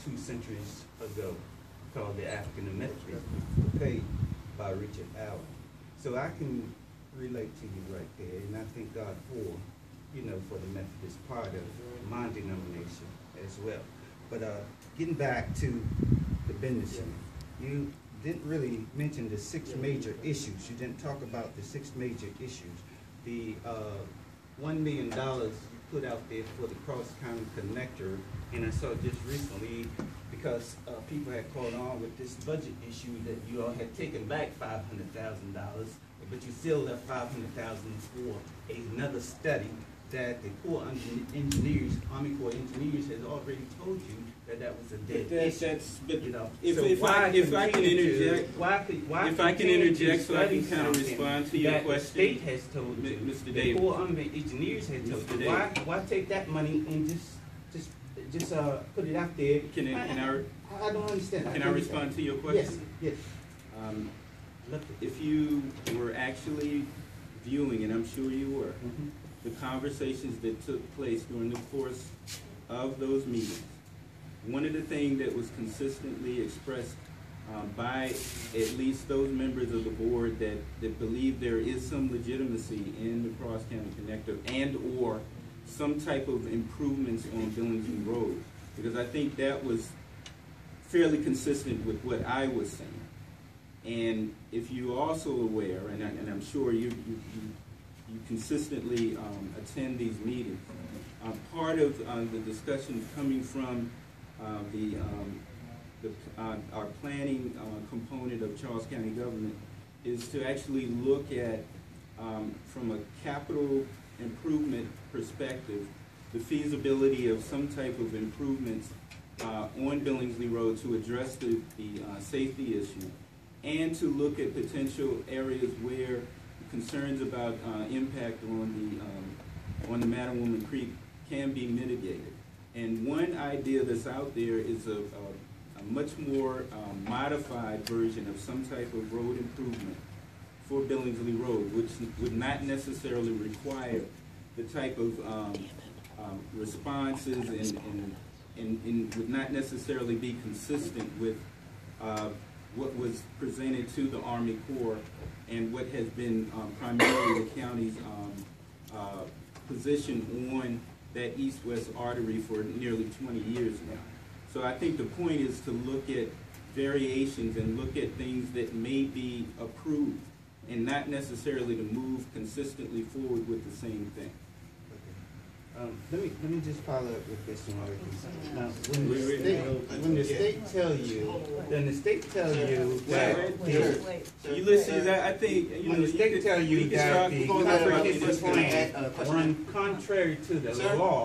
2 centuries ago, called the African and Methodist, paid by Richard Allen. So I can relate to you right there, and I thank God for, for the Methodist part of my denomination as well. But getting back to the business, you didn't really mention the 6 major issues. You didn't talk about the 6 major issues. The $1 million you put out there for the cross-county connector, and I saw just recently, because people had caught on with this budget issue, that you all had taken back $500,000, but you still left $500,000 for another study that the Corps engineers, Army Corps engineers, has already told you that was a dead issue. If I can interject, so I can kind of respond to your question. The state has told you, Mr. the Davis. Corps engineers has told you. Why take that money and just put it out there? I don't understand. Can I respond to your question? Yes. If you were actually viewing, and I'm sure you were, the conversations that took place during the course of those meetings, one of the things that was consistently expressed by at least those members of the board that believe there is some legitimacy in the cross-county connector and or some type of improvements on Billingsley Road, because I think that was fairly consistent with what I was saying. And if you're also aware, and I'm sure you consistently attend these meetings, part of the discussion coming from our planning component of Charles County government is to actually look at, from a capital improvement perspective, the feasibility of some type of improvements on Billingsley Road to address the safety issue, and to look at potential areas where concerns about impact on the Mattawoman Creek can be mitigated. And one idea that's out there is a much more modified version of some type of road improvement for Billingsley Road, which would not necessarily require the type of responses and would not necessarily be consistent with what was presented to the Army Corps and what has been primarily the county's position on that east-west artery for nearly 20 years now. So I think the point is to look at variations and look at things that may be approved and not necessarily to move consistently forward with the same thing. Let me just follow up with this one. Now, when the state tell you, that Ulysses, I think when the state tell you that the comprehensive plan run contrary to the law.